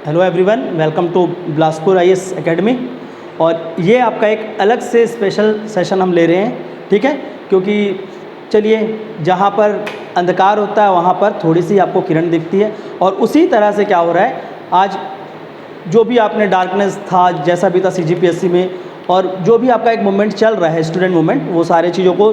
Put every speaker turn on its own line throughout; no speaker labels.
Hello everyone, welcome to Bilaspur IAS academy. और ये आपका एक अलग से स्पेशल सेशन हम ले रहे हैं, ठीक है। क्योंकि चलिए, जहाँ पर अंधकार होता है वहाँ पर थोड़ी सी आपको किरण दिखती है, और उसी तरह से क्या हो रहा है आज जो भी आपने डार्कनेस था, जैसा भी था सीजीपीएससी में, और जो भी आपका एक मूवमेंट चल रहा है स्टूडेंट मूवमेंट, वो सारे चीज़ों को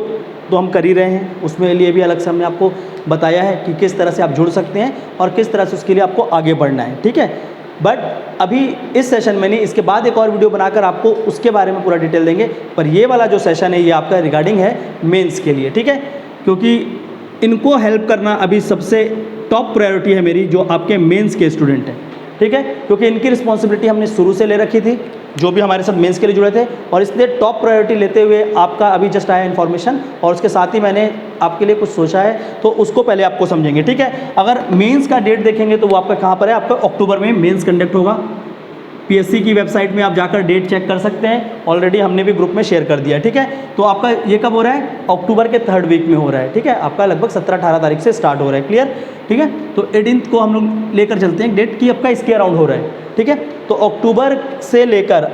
तो हम कर ही रहे हैं। उसमें लिए भी अलग से हमने आपको बताया है कि किस तरह से आप जुड़ सकते हैं और किस तरह से उसके लिए आपको आगे बढ़ना है, ठीक है। बट अभी इस सेशन में नहीं, इसके बाद एक और वीडियो बनाकर आपको उसके बारे में पूरा डिटेल देंगे। पर ये वाला जो सेशन है ये आपका रिगार्डिंग है मेंस के लिए, ठीक है। क्योंकि इनको हेल्प करना अभी सबसे टॉप प्रायोरिटी है मेरी, जो आपके मेंस के स्टूडेंट हैं, ठीक है। क्योंकि इनकी रिस्पॉन्सिबिलिटी हमने शुरू से ले रखी थी, जो भी हमारे साथ मेंस के लिए जुड़े थे, और इसलिए टॉप प्रायोरिटी लेते हुए आपका अभी जस्ट आया इन्फॉर्मेशन, और उसके साथ ही मैंने आपके लिए कुछ सोचा है, तो उसको पहले आपको समझेंगे, ठीक है। अगर मेंस का डेट देखेंगे तो वो आपका कहाँ पर है, आपका अक्टूबर में मेंस कंडक्ट होगा। पीएससी की वेबसाइट में आप जाकर डेट चेक कर सकते हैं, ऑलरेडी हमने भी ग्रुप में शेयर कर दिया है, ठीक है। तो आपका ये कब हो रहा है, अक्टूबर के 3rd वीक में हो रहा है, ठीक है। आपका लगभग 17-18 तारीख से स्टार्ट हो रहा है, क्लियर, ठीक है। तो 18th को हम लोग लेकर चलते हैं डेट की, आपका इसके अराउंड हो रहा है, ठीक है। तो अक्टूबर से लेकर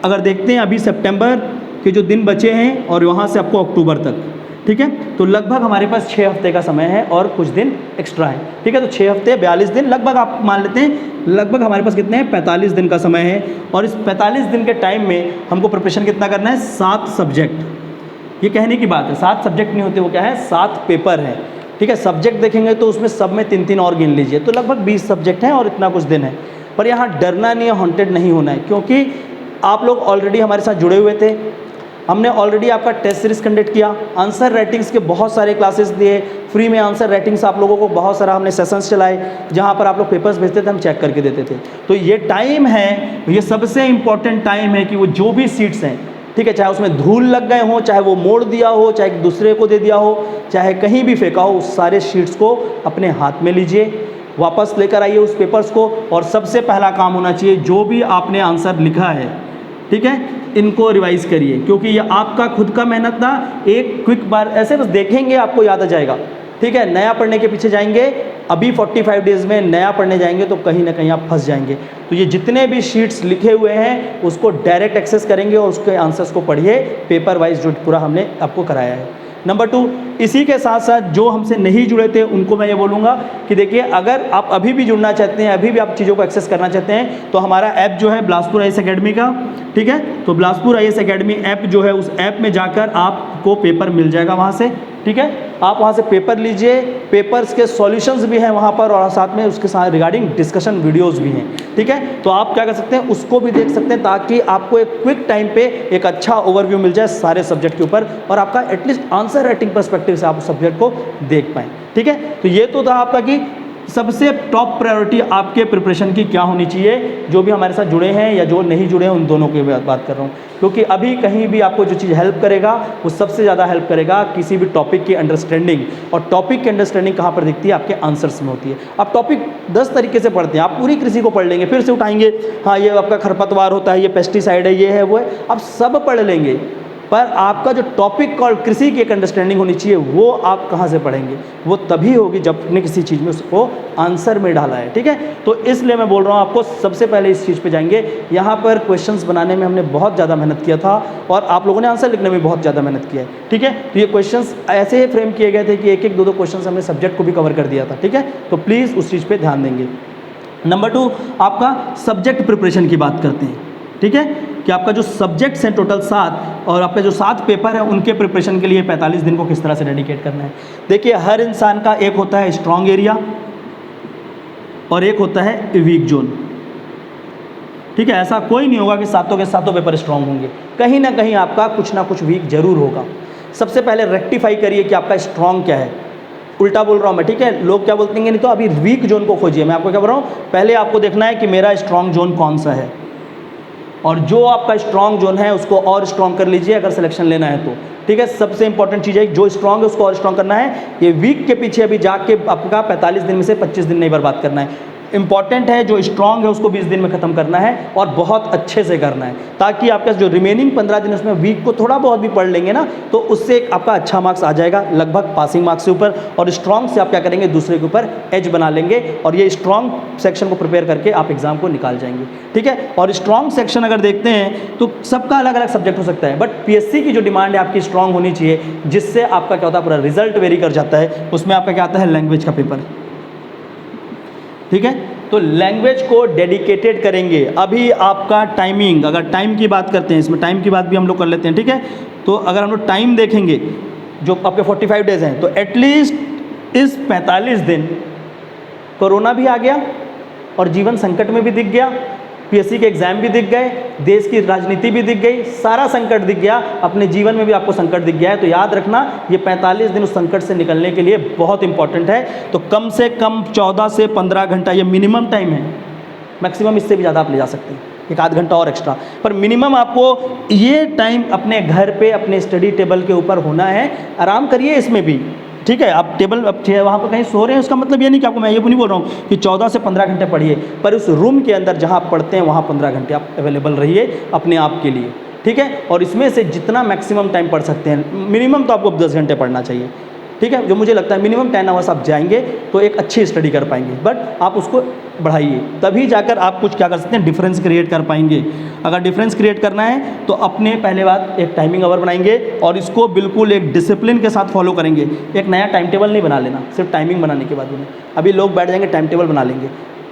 अगर देखते हैं अभी सितंबर के जो दिन बचे हैं और वहाँ से आपको अक्टूबर तक, ठीक है, तो लगभग हमारे पास 6 हफ्ते का समय है और कुछ दिन एक्स्ट्रा है, ठीक है। तो 6 हफ्ते 42 दिन लगभग आप मान लेते हैं, लगभग हमारे पास कितने हैं, 45 दिन का समय है। और इस 45 दिन के टाइम में हमको प्रिपरेशन कितना करना है, 7 सब्जेक्ट। ये कहने की बात है, 7 सब्जेक्ट नहीं होते, वो क्या है, 7 पेपर हैं, ठीक है। सब्जेक्ट देखेंगे तो उसमें सब में 3-3 और गिन लीजिए, तो लगभग 20 सब्जेक्ट हैं और इतना कुछ दिन है। पर यहाँ डरना नहीं है, हॉन्टेड नहीं होना है, क्योंकि आप लोग ऑलरेडी हमारे साथ जुड़े हुए थे। हमने ऑलरेडी आपका टेस्ट सीरीज कंडक्ट किया, आंसर राइटिंग्स के बहुत सारे क्लासेस दिए, फ्री में आंसर राइटिंग्स आप लोगों को बहुत सारा हमने सेशंस चलाए, जहां पर आप लोग पेपर्स भेजते थे, हम चेक करके देते थे। तो ये टाइम है, ये सबसे इंपॉर्टेंट टाइम है कि वो जो भी सीट्स हैं, ठीक है, चाहे उसमें धूल लग गए हो, चाहे वो मोड़ दिया हो, चाहे दूसरे को दे दिया हो, चाहे कहीं भी फेंका हो, उस सारे शीट्स को अपने हाथ में लीजिए, वापस लेकर आइए उस पेपर्स को, और सबसे पहला काम होना चाहिए, जो भी आपने आंसर लिखा है, ठीक है, इनको रिवाइज करिए। क्योंकि ये आपका खुद का मेहनत था, एक क्विक बार ऐसे बस देखेंगे आपको याद आ जाएगा, ठीक है। नया पढ़ने के पीछे जाएंगे, अभी 45 डेज़ में नया पढ़ने जाएंगे तो कहीं ना कहीं आप फंस जाएंगे। तो ये जितने भी शीट्स लिखे हुए हैं उसको डायरेक्ट एक्सेस करेंगे और उसके आंसर्स को पढ़िए, पेपर वाइज जो पूरा हमने आपको कराया है। नंबर 2, इसी के साथ साथ जो हमसे नहीं जुड़े थे उनको मैं ये बोलूँगा कि देखिए, अगर आप अभी भी जुड़ना चाहते हैं, अभी भी आप चीज़ों को एक्सेस करना चाहते हैं, तो हमारा ऐप जो है बिलासपुर आईएएस एकेडमी का, ठीक है। तो बिलासपुर आईएएस एकेडमी ऐप जो है, उस ऐप में जाकर आपको पेपर मिल जाएगा वहाँ से, ठीक है। आप वहाँ से पेपर लीजिए, पेपर्स के सॉल्यूशंस भी हैं वहाँ पर, और साथ में उसके साथ रिगार्डिंग डिस्कशन वीडियोस भी हैं, ठीक है। तो आप क्या कर सकते हैं, उसको भी देख सकते हैं, ताकि आपको एक क्विक टाइम पे एक अच्छा ओवरव्यू मिल जाए सारे सब्जेक्ट के ऊपर, और आपका एटलीस्ट आंसर राइटिंग पर्सपेक्टिव से आप उस सब्जेक्ट को देख पाएँ, ठीक है। तो ये तो था आपका कि सबसे टॉप प्रायोरिटी आपके प्रिपरेशन की क्या होनी चाहिए। जो भी हमारे साथ जुड़े हैं या जो नहीं जुड़े हैं, उन दोनों की बात कर रहा हूँ, क्योंकि अभी कहीं भी आपको जो चीज़ हेल्प करेगा वो सबसे ज़्यादा हेल्प करेगा किसी भी टॉपिक की अंडरस्टैंडिंग। और टॉपिक की अंडरस्टैंडिंग कहाँ पर दिखती है, आपके आंसर्स में होती है। आप टॉपिक 10 तरीके से पढ़ते हैं, आप पूरी कृषि को पढ़ लेंगे, फिर से उठाएंगे, हाँ ये आपका खरपतवार होता है, ये पेस्टिसाइड है, ये है, वो है, आप सब पढ़ लेंगे, पर आपका जो टॉपिक कॉल कृषि की एक अंडरस्टैंडिंग होनी चाहिए, वो आप कहाँ से पढ़ेंगे, वो तभी होगी जब आपने किसी चीज़ में उसको आंसर में डाला है, ठीक है। तो इसलिए मैं बोल रहा हूँ आपको सबसे पहले इस चीज़ पे जाएंगे। यहाँ पर क्वेश्चंस बनाने में हमने बहुत ज़्यादा मेहनत किया था, और आप लोगों ने आंसर लिखने में बहुत ज़्यादा मेहनत किया है, ठीक है। तो ये क्वेश्चंस ऐसे ही फ्रेम किए गए थे कि 1-1, 2-2 क्वेश्चन हमने सब्जेक्ट को भी कवर कर दिया था, ठीक है। तो प्लीज़ उस चीज़ पर ध्यान देंगे। नंबर 2, आपका सब्जेक्ट प्रिपरेशन की बात करते हैं, ठीक है, कि आपका जो सब्जेक्ट्स हैं टोटल 7, और आपके जो 7 पेपर हैं उनके प्रिपरेशन के लिए 45 दिन को किस तरह से डेडिकेट करना है। देखिए, हर इंसान का एक होता है स्ट्रॉन्ग एरिया और एक होता है वीक जोन, ठीक है। ऐसा कोई नहीं होगा कि सातों के सातों पेपर स्ट्रॉन्ग होंगे, कहीं ना कहीं आपका कुछ ना कुछ वीक जरूर होगा। सबसे पहले रेक्टिफाई करिए कि आपका स्ट्रॉन्ग क्या है। उल्टा बोल रहा हूँ मैं, ठीक है, लोग क्या बोलते हैं, नहीं तो अभी वीक जोन को खोजिए। मैं आपको क्या बोल रहा हूँ, पहले आपको देखना है कि मेरा स्ट्रॉन्ग जोन कौन सा है, और जो आपका स्ट्रॉन्ग जोन है उसको और स्ट्रॉन्ग कर लीजिए अगर सिलेक्शन लेना है तो, ठीक है। सबसे इंपॉर्टेंट चीज़ है, जो स्ट्रॉन्ग है उसको और स्ट्रॉन्ग करना है। ये वीक के पीछे अभी जाके आपका 45 दिन में से 25 दिन नहीं बर्बाद करना है। इंपॉर्टेंट है, जो स्ट्रांग है उसको 20 दिन में ख़त्म करना है और बहुत अच्छे से करना है, ताकि आपका जो रिमेनिंग 15 दिन उसमें वीक को थोड़ा बहुत भी पढ़ लेंगे ना तो उससे आपका अच्छा मार्क्स आ जाएगा, लगभग पासिंग मार्क्स से ऊपर। और स्ट्रांग से आप क्या करेंगे, दूसरे के ऊपर एज बना लेंगे और ये स्ट्रांग सेक्शन को प्रिपेयर करके आप एग्जाम को निकाल जाएंगे, ठीक है। और स्ट्रांग सेक्शन अगर देखते हैं तो सबका अलग अलग सब्जेक्ट हो सकता है, बट पीएससी की जो डिमांड है आपकी स्ट्रांग होनी चाहिए, जिससे आपका क्या होता है, पूरा रिजल्ट वेरी कर जाता है। उसमें आपका क्या आता है, लैंग्वेज का पेपर, ठीक है। तो लैंग्वेज को डेडिकेटेड करेंगे। अभी आपका टाइमिंग, अगर टाइम की बात करते हैं, इसमें टाइम की बात भी हम लोग कर लेते हैं, ठीक है। तो अगर हम लोग टाइम देखेंगे, जो आपके 45 डेज हैं, तो एटलीस्ट इस 45 दिन कोरोना भी आ गया और जीवन संकट में भी दिख गया, पीएससी के एग्जाम भी दिख गए, देश की राजनीति भी दिख गई, सारा संकट दिख गया, अपने जीवन में भी आपको संकट दिख गया है। तो याद रखना ये 45 दिन उस संकट से निकलने के लिए बहुत इंपॉर्टेंट है। तो कम से कम 14 से 15 घंटा ये मिनिमम टाइम है, मैक्सिमम इससे भी ज़्यादा आप ले जा सकते हैं, एक आध घंटा और एक्स्ट्रा, पर मिनिमम आपको ये टाइम अपने घर पे अपने स्टडी टेबल के ऊपर होना है। आराम करिए इसमें भी, ठीक है। आप टेबल अब वहाँ पर कहीं सो रहे हैं, उसका मतलब ये नहीं कि आपको, मैं ये नहीं बोल रहा हूँ कि 14 से 15 घंटे पढ़िए, पर उस रूम के अंदर जहाँ आप पढ़ते हैं वहाँ 15 घंटे आप अवेलेबल रहिए अपने आप के लिए, ठीक है। और इसमें से जितना मैक्सिमम टाइम पढ़ सकते हैं, मिनिमम तो आपको 10 घंटे पढ़ना चाहिए, ठीक है। जो मुझे लगता है मिनिमम 10 आवर्स आप जाएंगे तो एक अच्छी स्टडी कर पाएंगे, बट आप उसको बढ़ाइए, तभी जाकर आप कुछ क्या कर सकते हैं, डिफरेंस क्रिएट कर पाएंगे। अगर डिफरेंस क्रिएट करना है तो अपने पहले बात एक टाइमिंग आवर बनाएंगे और इसको बिल्कुल एक डिसिप्लिन के साथ फॉलो करेंगे। एक नया टाइम टेबल नहीं बना लेना सिर्फ टाइमिंग बनाने के बाद में। अभी लोग बैठ जाएंगे टाइम टेबल बना लेंगे,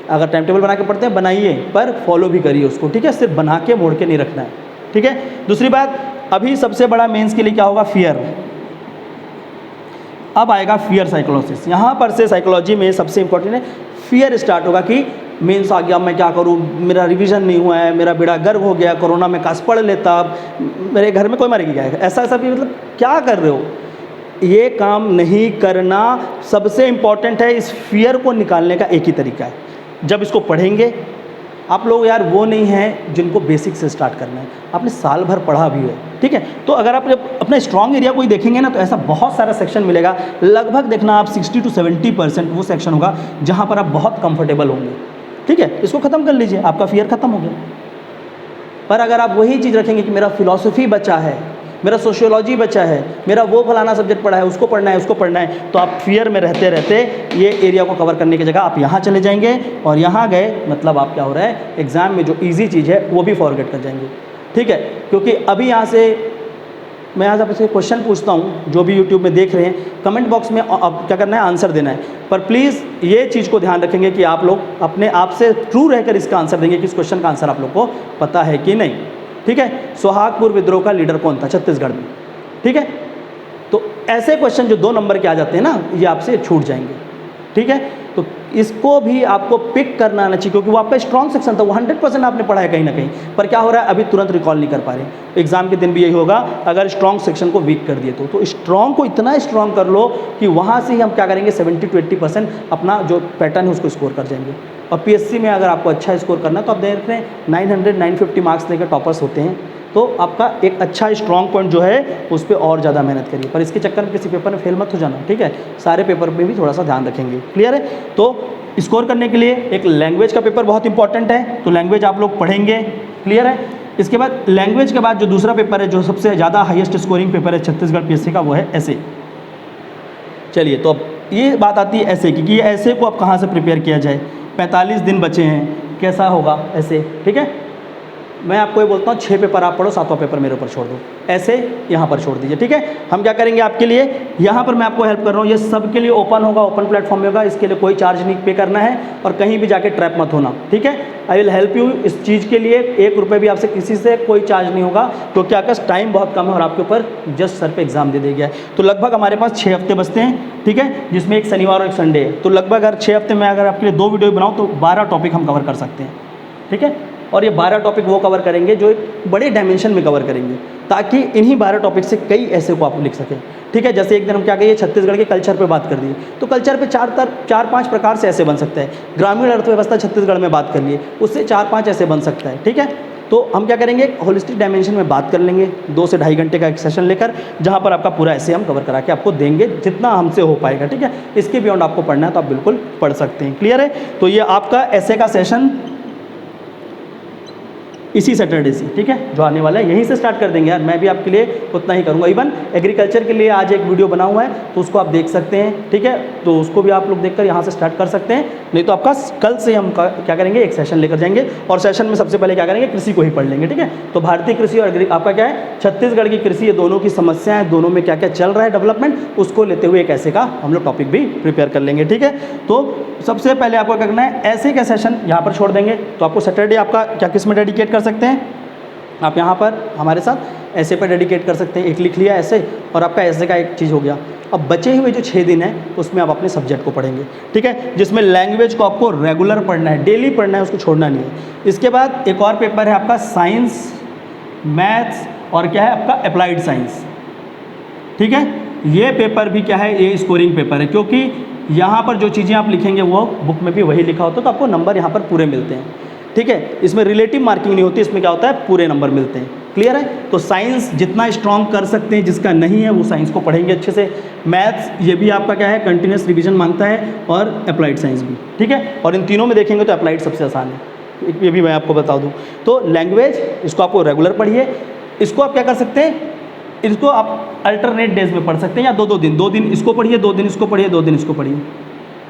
अगर टाइम टेबल बना के पढ़ते हैं बनाइए, पर फॉलो भी करिए उसको, ठीक है। सिर्फ बना के मोड़ के नहीं रखना है, ठीक है। दूसरी बात, अभी सबसे बड़ा मेंस के लिए क्या होगा, फियर। अब आएगा फियर साइकोलॉजिस। यहाँ पर से साइकोलॉजी में सबसे इंपॉर्टेंट है फियर स्टार्ट होगा कि मेंस आ गया, मैं क्या करूँ, मेरा रिवीजन नहीं हुआ है, मेरा बेड़ा गर्क हो गया, कोरोना में काश पढ़ लेता, मेरे घर में कोई मर गया है, ऐसा ऐसा भी, मतलब क्या कर रहे हो, ये काम नहीं करना। सबसे इम्पॉर्टेंट है, इस फियर को निकालने का एक ही तरीका है, जब इसको पढ़ेंगे आप लोग, यार वो नहीं हैं जिनको बेसिक से स्टार्ट करना है, आपने साल भर पढ़ा भी है, ठीक है। तो अगर आप जब अपना स्ट्रॉन्ग एरिया कोई देखेंगे ना तो ऐसा बहुत सारा सेक्शन मिलेगा, लगभग देखना आप 60 to 70% वो सेक्शन होगा जहाँ पर आप बहुत कंफर्टेबल होंगे, ठीक है। इसको ख़त्म कर लीजिए, आपका फियर ख़त्म हो गया। पर अगर आप वही चीज़ रखेंगे कि मेरा फिलॉसफी बचा है, मेरा सोशियोलॉजी बचा है, मेरा वो फलाना सब्जेक्ट पढ़ा है, उसको पढ़ना है, उसको पढ़ना है, तो आप फियर में रहते रहते ये एरिया को कवर करने की जगह आप यहाँ चले जाएंगे और यहाँ गए, मतलब आप क्या हो रहा है, एग्ज़ाम में जो इजी चीज़ है वो भी फॉरगेट कर जाएंगे, ठीक है। क्योंकि अभी यहाँ से मैं यहाँ से आपसे क्वेश्चन पूछता हूँ, जो भी यूट्यूब में देख रहे हैं, कमेंट बॉक्स में अब क्या करना है, आंसर देना है। पर प्लीज़ ये चीज़ को ध्यान रखेंगे कि आप लोग अपने आप से ट्रू रहकर इसका आंसर देंगे कि इस क्वेश्चन का आंसर आप लोग को पता है कि नहीं, ठीक है। सोहागपुर विद्रोह का लीडर कौन था छत्तीसगढ़ में, ठीक है। तो ऐसे क्वेश्चन जो 2 नंबर के आ जाते हैं ना, ये आपसे छूट जाएंगे, ठीक है। तो इसको भी आपको पिक करना आना चाहिए, क्योंकि वो आपका स्ट्रॉन्ग सेक्शन था, वो 100% आपने पढ़ा है कहीं ना कहीं, पर क्या हो रहा है, अभी तुरंत रिकॉल नहीं कर पा रहे। एग्जाम के दिन भी यही होगा, अगर स्ट्रॉन्ग सेक्शन को वीक कर दिए तो स्ट्रॉन्ग को इतना स्ट्रॉन्ग कर लो कि वहाँ से ही हम क्या करेंगे, 70 to 80% अपना जो पैटर्न है उसको स्कोर कर जाएंगे। और पीएससी में अगर आपको अच्छा स्कोर करना है तो आप देख रहे हैं 900-950 मार्क्स लेकर टॉपर्स होते हैं, तो आपका एक अच्छा स्ट्रॉन्ग पॉइंट जो है उस पर और ज़्यादा मेहनत करिए, पर इसके चक्कर में किसी पेपर में फेल मत हो जाना, ठीक है। सारे पेपर में भी थोड़ा सा ध्यान रखेंगे, क्लियर है। तो स्कोर करने के लिए एक लैंग्वेज का पेपर बहुत इंपॉर्टेंट है, तो लैंग्वेज आप लोग पढ़ेंगे, क्लियर है। इसके बाद लैंग्वेज के बाद जो दूसरा पेपर है, जो सबसे ज़्यादा हाईएस्ट स्कोरिंग पेपर है छत्तीसगढ़ पीएससी का, वो है ऐसे। चलिए, तो अब ये बात आती है ऐसे की, कि ये ऐसे को अब कहाँ से प्रिपेयर किया जाए। 45 दिन बचे हैं, कैसा होगा ऐसे, ठीक है। मैं आपको ये बोलता हूँ 6 पेपर आप पढ़ो, 7वां पेपर मेरे ऊपर छोड़ दो, ऐसे यहाँ पर छोड़ दीजिए, ठीक है। हम क्या करेंगे आपके लिए, यहाँ पर मैं आपको हेल्प कर रहा हूँ, ये सबके लिए ओपन होगा, ओपन प्लेटफॉर्म होगा, इसके लिए कोई चार्ज नहीं पे करना है और कहीं भी जाके ट्रैप मत होना, ठीक है। आई विल हेल्प यू इस चीज़ के लिए, 1 रुपये भी आपसे किसी से कोई चार्ज नहीं होगा, क्योंकि आपका टाइम बहुत कम है और आपके ऊपर जस्ट सर पे एग्जाम दे दिया गया है। तो लगभग हमारे पास 6 हफ्ते बचते हैं, ठीक है, जिसमें एक शनिवार और एक संडे है। तो लगभग अगर 6 हफ्ते में अगर आपके लिए 2 वीडियो बनाऊँ तो 12 टॉपिक हम कवर कर सकते हैं, ठीक है। और ये 12 टॉपिक वो कवर करेंगे जो एक बड़े डायमेंशन में कवर करेंगे, ताकि इन्हीं 12 टॉपिक से कई ऐसे को आप लिख सकें, ठीक है। जैसे एक दिन हम क्या कहिए, छत्तीसगढ़ के कल्चर पे बात कर दिए, तो कल्चर पे 4-5 प्रकार से ऐसे बन सकता है। ग्रामीण अर्थव्यवस्था छत्तीसगढ़ में बात कर लिए, उससे 4-5 ऐसे बन सकता है, ठीक है। तो हम क्या करेंगे, होलिस्टिक डायमेंशन में बात कर लेंगे 2 से ढाई घंटे का एक सेशन लेकर, जहाँ पर आपका पूरा ऐसे हम कवर करा के आपको देंगे जितना हमसे हो पाएगा, ठीक है। इसके बियॉन्ड आपको पढ़ना है तो आप बिल्कुल पढ़ सकते हैं। क्लियर है? तो ये आपका ऐसे का सेशन इसी सैटरडे से, ठीक है, जो आने वाला है यहीं से स्टार्ट कर देंगे यार। मैं भी आपके लिए उतना ही करूँगा। इवन एग्रीकल्चर के लिए आज एक वीडियो बना हुआ है तो उसको आप देख सकते हैं, ठीक है, तो उसको भी आप लोग देखकर यहाँ से स्टार्ट कर सकते हैं। नहीं तो आपका कल से हम क्या करेंगे, एक सेशन लेकर जाएंगे और सेशन में सबसे पहले क्या करेंगे, कृषि को ही पढ़ लेंगे, ठीक है। तो भारतीय कृषि और आपका क्या है, छत्तीसगढ़ की कृषि, ये दोनों की समस्याएं, दोनों में क्या क्या चल रहा है डेवलपमेंट, उसको लेते हुए एक ऐसे का हम लोग टॉपिक भी प्रिपेयर कर लेंगे, ठीक है। तो सबसे पहले आपको क्या करना है, ऐसे का सेशन यहाँ पर छोड़ देंगे। तो आपको सैटरडे आपका क्या किस में डेडिकेट कर सकते हैं, आप यहाँ पर हमारे साथ ऐसे पर डेडिकेट कर सकते हैं। एक लिख लिया ऐसे और आपका ऐसे का एक चीज़ हो गया। अब बचे हुए जो 6 दिन हैं उसमें आप अपने सब्जेक्ट को पढ़ेंगे, ठीक है, जिसमें लैंग्वेज को आपको रेगुलर पढ़ना है, डेली पढ़ना है, उसको छोड़ना नहीं है। इसके बाद एक और पेपर है आपका साइंस, मैथ्स और क्या है आपका अप्लाइड साइंस, ठीक है। ये पेपर भी क्या है, ये स्कोरिंग पेपर है, क्योंकि यहाँ पर जो चीज़ें आप लिखेंगे वो बुक में भी वही लिखा होता है, तो आपको नंबर यहाँ पर पूरे मिलते हैं, ठीक है। इसमें रिलेटिव मार्किंग नहीं होती, इसमें क्या होता है, पूरे नंबर मिलते हैं। क्लियर है? तो साइंस जितना स्ट्रॉन्ग कर सकते हैं, जिसका नहीं है वो साइंस को पढ़ेंगे अच्छे से। मैथ्स ये भी आपका क्या है, कंटिन्यूस रिवीजन मांगता है, और अप्लाइड साइंस भी, ठीक है। और इन तीनों में देखेंगे तो अप्लाइड सबसे आसान है, ये भी मैं आपको बता दूँ। तो लैंग्वेज, इसको आपको रेगुलर पढ़िए। इसको आप क्या कर सकते हैं, इसको आप अल्टरनेट डेज में पढ़ सकते हैं, या 2-2 दिन, 2 दिन इसको पढ़िए, 2 दिन इसको पढ़िए, 2 दिन इसको पढ़िए।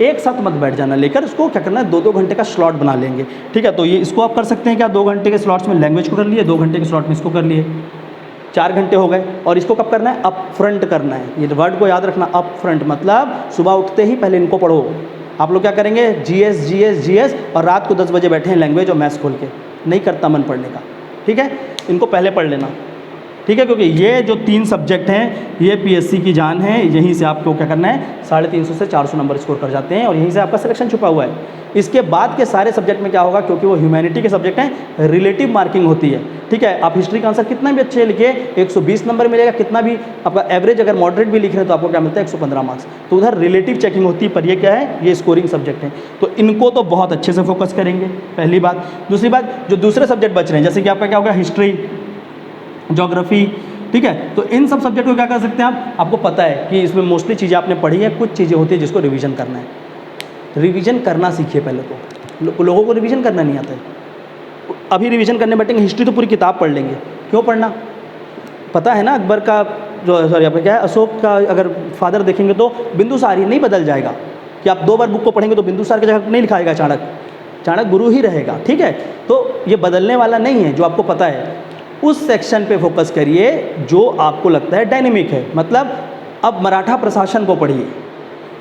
एक साथ मत बैठ जाना लेकर, उसको क्या करना है, 2-2 घंटे का स्लॉट बना लेंगे, ठीक है। तो ये इसको आप कर सकते हैं क्या, 2 घंटे के स्लॉट्स में लैंग्वेज को कर लिए, 2 घंटे के स्लॉट में इसको कर लिए, 4 घंटे हो गए। और इसको कब करना है, अप फ्रंट करना है। ये वर्ड को याद रखना, अप फ्रंट मतलब सुबह उठते ही पहले इनको पढ़ो। आप लोग क्या करेंगे, जीएस और रात को 10 बजे बैठे हैं लैंग्वेज और मैथ्स खोल के, नहीं करता मन पढ़ने का, ठीक है। इनको पहले पढ़ लेना, ठीक है, क्योंकि ये जो 3 सब्जेक्ट हैं ये पीएससी की जान है। यहीं से आपको क्या करना है, 350 से 400 नंबर स्कोर कर जाते हैं और यहीं से आपका सिलेक्शन छुपा हुआ है। इसके बाद के सारे सब्जेक्ट में क्या होगा, क्योंकि वो ह्यूमैनिटी के सब्जेक्ट हैं, रिलेटिव मार्किंग होती है, ठीक है। आप हिस्ट्री का आंसर कितना भी अच्छे लिखिए 120 नंबर मिलेगा, कितना भी आपका एवरेज अगर मॉडरेट भी लिख रहे हैं तो आपको क्या मिलता है, 115 मार्क्स। तो उधर रिलेटिव चेकिंग होती है, पर ये क्या है, ये स्कोरिंग सब्जेक्ट है। तो इनको तो बहुत अच्छे से फोकस करेंगे, पहली बात। दूसरी बात, जो दूसरे सब्जेक्ट बच रहे हैं, जैसे कि आपका क्या होगा, हिस्ट्री, ज्योग्राफी, ठीक है। तो इन सब सब्जेक्ट को क्या कर सकते हैं आप, आपको पता है कि इसमें मोस्टली चीज़ें आपने पढ़ी है, कुछ चीज़ें होती है जिसको रिवीजन करना है। रिवीजन करना सीखिए पहले तो। लोगों को रिवीजन करना नहीं आता है। अभी रिवीजन करने बैठेंगे, हिस्ट्री तो पूरी किताब पढ़ लेंगे, क्यों पढ़ना, पता है ना। अकबर का जो, सॉरी आपका क्या है, अशोक का अगर फादर देखेंगे तो बिंदुसार ही नहीं बदल जाएगा, कि आप 2 बार बुक को पढ़ेंगे तो बिंदुसार की जगह नहीं लिखाएगा चाणक्य गुरु ही रहेगा, ठीक है। तो ये बदलने वाला नहीं है, जो आपको पता है उस सेक्शन पे फोकस करिए जो आपको लगता है डायनेमिक है। मतलब अब मराठा प्रशासन को पढ़िए,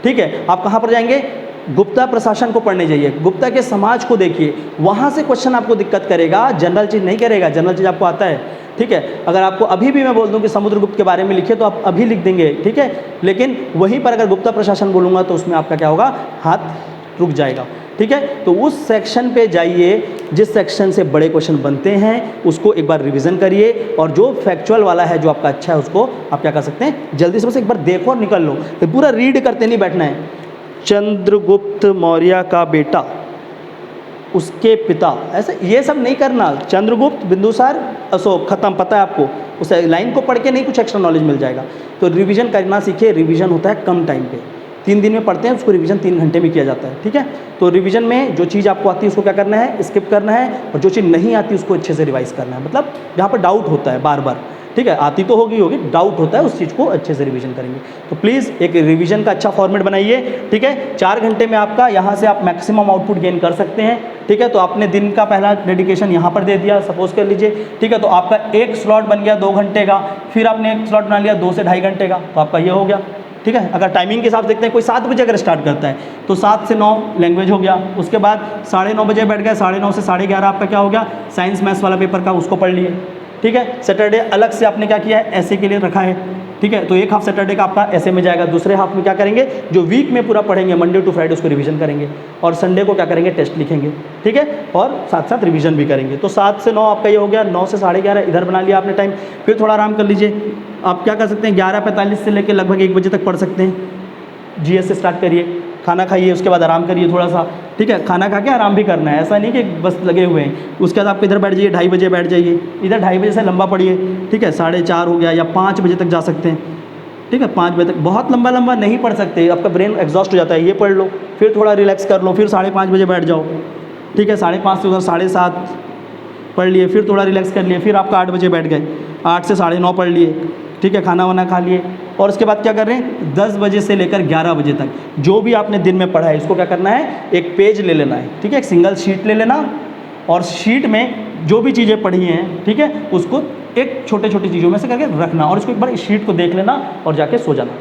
ठीक है। आप कहाँ पर जाएंगे, गुप्ता प्रशासन को पढ़ने जाइए, गुप्ता के समाज को देखिए, वहाँ से क्वेश्चन आपको दिक्कत करेगा, जनरल चीज़ नहीं करेगा, जनरल चीज़ आपको आता है, ठीक है। अगर आपको अभी भी मैं बोल दूं कि समुद्रगुप्त के बारे में लिखिए तो आप अभी लिख देंगे, ठीक है। लेकिन वहीं पर अगर गुप्ता प्रशासन बोलूँगा तो उसमें आपका क्या होगा, हाथ रुक जाएगा, ठीक है। तो उस सेक्शन पे जाइए जिस सेक्शन से बड़े क्वेश्चन बनते हैं, उसको एक बार रिवीजन करिए, और जो फैक्चुअल वाला है, जो आपका अच्छा है, उसको आप क्या कर सकते हैं, जल्दी से बस एक बार देखो और निकल लो। तो पूरा रीड करते नहीं बैठना है। चंद्रगुप्त मौर्य का बेटा, उसके पिता, ऐसे ये सब नहीं करना। चंद्रगुप्त, बिंदुसार, अशोक, खत्म, पता है आपको। उस लाइन को पढ़ के नहीं कुछ एक्स्ट्रा नॉलेज मिल जाएगा। तो रिवीजन करना सीखिए। रिवीजन होता है कम टाइम पे, 3 दिन में पढ़ते हैं, उसको रिवीजन 3 घंटे में किया जाता है, ठीक है। तो रिवीजन में जो चीज़ आपको आती है उसको क्या करना है, स्किप करना है, और जो चीज़ नहीं आती उसको अच्छे से रिवाइज करना है। मतलब जहाँ पर डाउट होता है बार बार, ठीक है, आती तो होगी, डाउट होता है, उस चीज़ को अच्छे से रिवीजन करेंगे। तो प्लीज़ एक रिवीजन का अच्छा फॉर्मेट बनाइए, ठीक है। 4 घंटे में आपका यहाँ से आप मैक्सिमम आउटपुट गेन कर सकते हैं, ठीक है। तो आपने दिन का पहला डेडिकेशन यहाँ पर दे दिया, सपोज कर लीजिए, ठीक है। तो आपका एक स्लॉट बन गया 2 घंटे का, फिर आपने एक स्लॉट बना लिया 2 से ढाई घंटे का, तो आपका ये हो गया, ठीक है। अगर टाइमिंग के हिसाब से देखते हैं, कोई 7 बजे अगर स्टार्ट करता है तो 7 से 9 लैंग्वेज हो गया, उसके बाद 9:30 बजे बैठ गए, 9:30 से 11:30 आपका क्या हो गया, साइंस मैथ्स वाला पेपर का, उसको पढ़ लिए, ठीक है। सैटरडे अलग से आपने क्या किया है, ऐसे के लिए रखा है, ठीक है। तो एक हाफ सैटरडे का आपका ऐसे में जाएगा, दूसरे हाफ में क्या करेंगे, जो वीक में पूरा पढ़ेंगे मंडे टू फ्राइडे उसको रिवीजन करेंगे, और संडे को क्या करेंगे, टेस्ट लिखेंगे, ठीक है, और साथ साथ रिवीजन भी करेंगे। तो 7 से 9 आपका ये हो गया, 9 से 11:30 इधर बना लिया आपने टाइम। फिर थोड़ा आराम कर लीजिए। आप क्या कर सकते हैं, 11:45 से लेकर लगभग 1 बजे तक पढ़ सकते हैं। जीएस से स्टार्ट करिए, खाना खाइए, उसके बाद आराम करिए थोड़ा सा, ठीक है। खाना खा के आराम भी करना है, ऐसा नहीं कि बस लगे हुए हैं। उसके बाद आप इधर बैठ जाइए, 2:30 बजे बैठ जाइए, इधर 2:30 बजे से लंबा पढ़िए, ठीक है। 4:30 हो गया या 5 बजे तक जा सकते हैं, ठीक है। 5 बजे तक बहुत लंबा लंबा नहीं पढ़ सकते, आपका ब्रेन एग्जॉस्ट हो जाता है। ये पढ़ लो, फिर थोड़ा रिलैक्स कर लो, फिर 5:30 बजे बैठ जाओ, ठीक है। 5:30 से उधर 7:30 पढ़ लिए, फिर थोड़ा रिलैक्स कर लिए, फिर आपका 8 बजे बैठ गए, 8 से 9:30 पढ़ लिए, ठीक है। खाना वाना खा लिए, और उसके बाद क्या कर रहे हैं, 10 बजे से लेकर 11 बजे तक जो भी आपने दिन में पढ़ा है इसको क्या करना है, एक पेज ले लेना है, ठीक है। एक सिंगल शीट ले लेना, और शीट में जो भी चीज़ें पढ़ी हैं, ठीक है, उसको एक छोटे छोटी चीज़ों में से करके रखना, और इसको एक बार इस शीट को देख लेना और जाके सो जाना।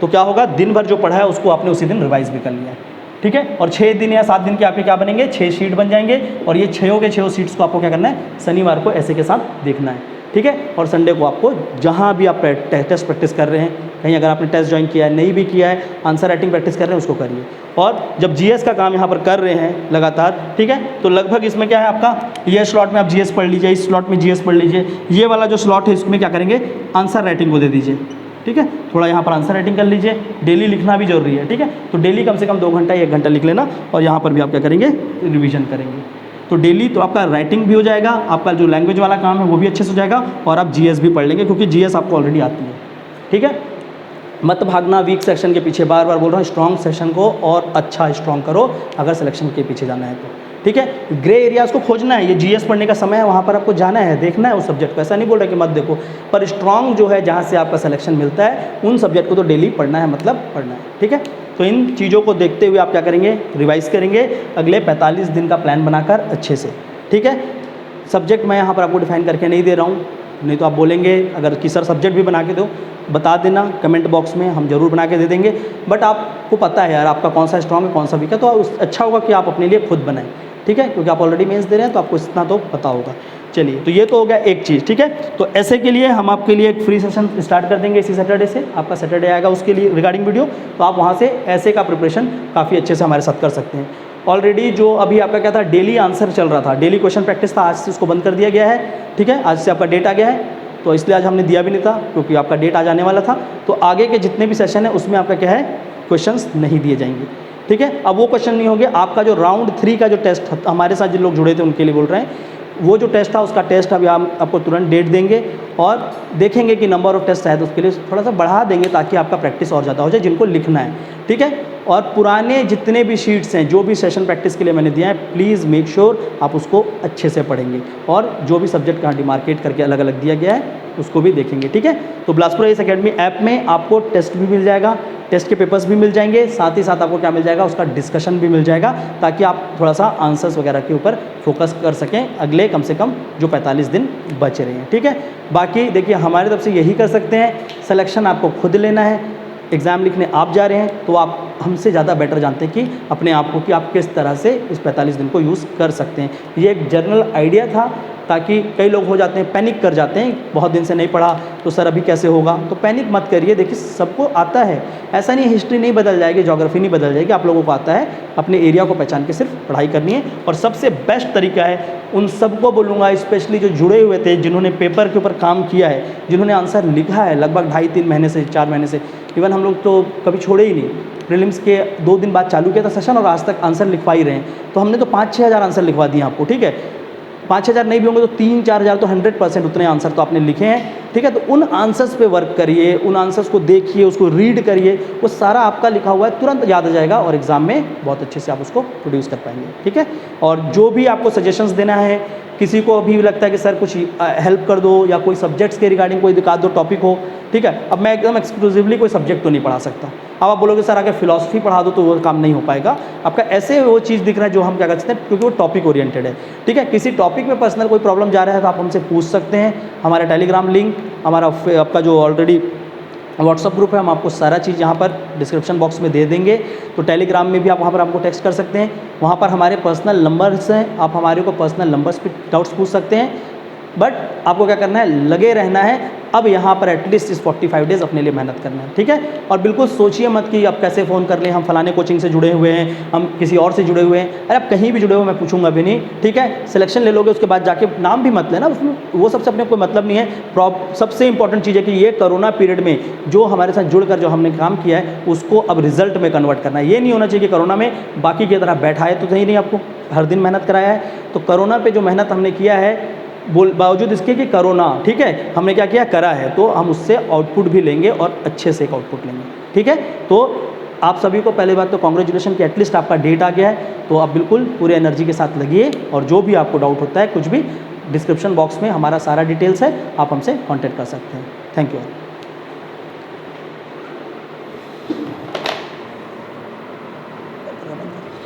तो क्या होगा, दिन भर जो पढ़ा है उसको आपने उसी दिन रिवाइज भी कर लिया है, ठीक है। और 6 दिन या 7 दिन के आपके क्या बनेंगे, 6 शीट बन जाएंगे, और ये 6 के 6 शीट्स को आपको क्या करना है, शनिवार को ऐसे के साथ देखना है, ठीक है। और संडे को आपको जहाँ भी आप टेस्ट प्रैक्टिस कर रहे हैं, कहीं अगर आपने टेस्ट ज्वाइन किया है, नहीं भी किया है, आंसर राइटिंग प्रैक्टिस कर रहे हैं, उसको करिए। और जब जीएस का काम यहाँ पर कर रहे हैं लगातार, ठीक है, तो लगभग इसमें क्या है आपका, ये स्लॉट में आप जीएस पढ़ लीजिए, इस स्लॉट में जीएस पढ़ लीजिए, ये वाला जो स्लॉट है इसमें क्या करेंगे, आंसर राइटिंग को दे दीजिए, ठीक है। थोड़ा यहाँ पर आंसर राइटिंग कर लीजिए, डेली लिखना भी जरूरी है, ठीक है। तो डेली कम से कम 2 घंटा 1 घंटा लिख लेना, और यहाँ पर भी आप क्या करेंगे, रिविजन करेंगे। तो डेली तो आपका राइटिंग भी हो जाएगा, आपका जो लैंग्वेज वाला काम है वो भी अच्छे से हो जाएगा, और आप जीएस भी पढ़ लेंगे, क्योंकि जीएस आपको ऑलरेडी आती है, ठीक है। मत भागना वीक सेक्शन के पीछे, बार बार बोल रहा हूँ, स्ट्रॉन्ग सेक्शन को और अच्छा स्ट्रॉन्ग करो अगर सिलेक्शन के पीछे जाना है तो, ठीक है। ग्रे एरियाज़ को खोजना है, ये जीएस पढ़ने का समय है, वहाँ पर आपको जाना है, देखना है उस सब्जेक्ट को, ऐसा नहीं बोल रहा कि मत देखो, पर स्ट्रॉन्ग जो है जहाँ से आपका सिलेक्शन मिलता है उन सब्जेक्ट को तो डेली पढ़ना है, मतलब पढ़ना है, ठीक है। तो इन चीज़ों को देखते हुए आप क्या करेंगे, रिवाइज करेंगे अगले 45 दिन का प्लान बनाकर अच्छे से, ठीक है। सब्जेक्ट मैं यहाँ पर आपको डिफाइन करके नहीं दे रहा हूँ, नहीं तो आप बोलेंगे अगर कि सर सब्जेक्ट भी बना के दो, बता देना कमेंट बॉक्स में, हम जरूर बना के दे देंगे। बट आपको पता है यार आपका कौन सा स्ट्रॉन्ग है कौन सा वीक है, तो अच्छा होगा कि आप अपने लिए खुद बनाएं, ठीक है, क्योंकि आप ऑलरेडी मेंस दे रहे हैं तो आपको इतना तो पता होगा। चलिए, तो ये तो हो गया एक चीज़, ठीक है। तो ऐसे के लिए हम आपके लिए एक फ्री सेशन स्टार्ट कर देंगे इसी सैटरडे से, आपका सैटरडे आएगा उसके लिए रिगार्डिंग वीडियो, तो आप वहाँ से ऐसे का प्रिपरेशन काफ़ी अच्छे से हमारे साथ कर सकते हैं। ऑलरेडी जो अभी आपका क्या था, डेली आंसर चल रहा था, डेली क्वेश्चन प्रैक्टिस था, आज से उसको बंद कर दिया गया है, ठीक है। आज से आपका डेट आ गया है, तो इसलिए आज हमने दिया भी नहीं था क्योंकि आपका डेट आ जाने वाला था। तो आगे के जितने भी सेशन है उसमें आपका क्या है, क्वेश्चंस नहीं दिए जाएंगे, ठीक है। अब वो क्वेश्चन नहीं होंगे, आपका जो राउंड 3 का जो टेस्ट हमारे साथ जिन लोग जुड़े थे उनके लिए बोल रहे हैं, वो जो टेस्ट था उसका टेस्ट अभी हम आपको तुरंत डेट देंगे, और देखेंगे कि नंबर ऑफ टेस्ट है तो उसके लिए थोड़ा सा बढ़ा देंगे ताकि आपका प्रैक्टिस और ज़्यादा हो जाए जिनको लिखना है, ठीक है। और पुराने जितने भी शीट्स हैं, जो भी सेशन प्रैक्टिस के लिए मैंने दिया है, प्लीज़ मेक श्योर आप उसको अच्छे से पढ़ेंगे, और जो भी सब्जेक्ट का डिमार्केट करके अलग अलग दिया गया है उसको भी देखेंगे, ठीक है। तो बिलासपुर आईएएस एकेडमी ऐप में आपको टेस्ट भी मिल जाएगा, टेस्ट के पेपर्स भी मिल जाएंगे, साथ ही साथ आपको क्या मिल जाएगा, उसका डिस्कशन भी मिल जाएगा, ताकि आप थोड़ा सा आंसर्स वगैरह के ऊपर फोकस कर सकें अगले कम से कम जो 45 दिन बचे रहे हैं, ठीक है। बाकी देखिए हमारी तरफ से यही कर सकते हैं, सिलेक्शन आपको खुद लेना है, एग्ज़ाम लिखने आप जा रहे हैं तो आप हमसे ज़्यादा बेटर जानते हैं कि अपने आप को कि आप किस तरह से इस 45 दिन को यूज़ कर सकते हैं। ये एक जनरल आइडिया था, ताकि कई लोग हो जाते हैं, पैनिक कर जाते हैं, बहुत दिन से नहीं पढ़ा तो सर अभी कैसे होगा, तो पैनिक मत करिए। देखिए सबको आता है, ऐसा नहीं हिस्ट्री नहीं बदल जाएगी, ज्योग्राफी नहीं बदल जाएगी, आप लोगों को आता है, अपने एरिया को पहचान के सिर्फ पढ़ाई करनी है। और सबसे बेस्ट तरीका है, उन सबको बोलूँगा स्पेशली जो जुड़े हुए थे, जिन्होंने पेपर के ऊपर काम किया है, जिन्होंने आंसर लिखा है लगभग 2.5-3 महीने से, 4 महीने से, इवन हम लोग तो कभी छोड़े ही नहीं, प्रीलिम्स के 2 दिन बाद चालू किया था सेशन और आज तक आंसर लिखवा ही रहे हैं, तो हमने तो 5-6 हज़ार आंसर लिखवा दिए आपको, ठीक है। 5-6 हज़ार नहीं भी होंगे तो 3-4 हज़ार तो 100% उतने आंसर तो आपने लिखे हैं, ठीक है। तो उन आंसर्स पे वर्क करिए, उन आंसर्स को देखिए, उसको रीड करिए, वो सारा आपका लिखा हुआ है तुरंत याद आ जाएगा और एग्ज़ाम में बहुत अच्छे से आप उसको प्रोड्यूस कर पाएंगे, ठीक है। और जो भी आपको सजेशंस देना है, किसी को अभी लगता है कि सर कुछ हेल्प कर दो या कोई सब्जेक्ट्स के रिगार्डिंग कोई दिखा दो टॉपिक हो, ठीक है। अब मैं एकदम एक्सक्लूसिवली कोई सब्जेक्ट तो नहीं पढ़ा सकता, अब आप बोलोगे सर अगर फिलॉसफी पढ़ा दो तो वो काम नहीं हो पाएगा, आपका ऐसे वो चीज़ दिख रहा है जो हम क्या कर सकते हैं, क्योंकि वो टॉपिक ओरिएंटेड है, ठीक है। किसी टॉपिक में पर्सनल कोई प्रॉब्लम जा रहा है तो आप हमसे पूछ सकते हैं, हमारा टेलीग्राम लिंक, हमारा आपका जो ऑलरेडी व्हाट्सअप ग्रुप है, हम आपको सारा चीज़ यहाँ पर डिस्क्रिप्शन बॉक्स में दे देंगे, तो टेलीग्राम में भी आप वहाँ पर हमको टेक्स्ट कर सकते हैं, वहाँ पर हमारे पर्सनल नंबर्स हैं, आप हमारे को पर्सनल नंबर्स पे डाउट्स पूछ सकते हैं, बट आपको क्या करना है, लगे रहना है। अब यहाँ पर एटलीस्ट इस 45 डेज़ अपने लिए मेहनत करना है, ठीक है। और बिल्कुल सोचिए मत कि आप कैसे फ़ोन कर लें, हम फलाने कोचिंग से जुड़े हुए हैं, हम किसी और से जुड़े हुए हैं। अरे आप कहीं भी जुड़े हो, मैं पूछूंगा भी नहीं, ठीक है। सिलेक्शन ले लोगे, उसके बाद जाके नाम भी मत लेना, उसमें वो सबसे अपने कोई मतलब नहीं है। सबसे इंपॉर्टेंट चीज़ है कि ये कोरोना पीरियड में जो हमारे साथ जुड़कर जो हमने काम किया है उसको अब रिजल्ट में कन्वर्ट करना है। ये नहीं होना चाहिए कि कोरोना में बाकी की तरह बैठा है तो सही नहीं, आपको हर दिन मेहनत कराया है। तो कोरोना पे जो मेहनत हमने किया है, बावजूद इसके कि कोरोना, ठीक है, हमने क्या किया, करा है, तो हम उससे आउटपुट भी लेंगे और अच्छे से एक आउटपुट लेंगे, ठीक है। तो आप सभी को पहले बात तो कॉन्ग्रेचुलेशन कि एटलीस्ट आपका डेट आ गया है। तो आप बिल्कुल पूरे एनर्जी के साथ लगिए, और जो भी आपको डाउट होता है कुछ भी, डिस्क्रिप्शन बॉक्स में हमारा सारा डिटेल्स है, आप हमसे कॉन्टैक्ट कर सकते हैं। Thank you.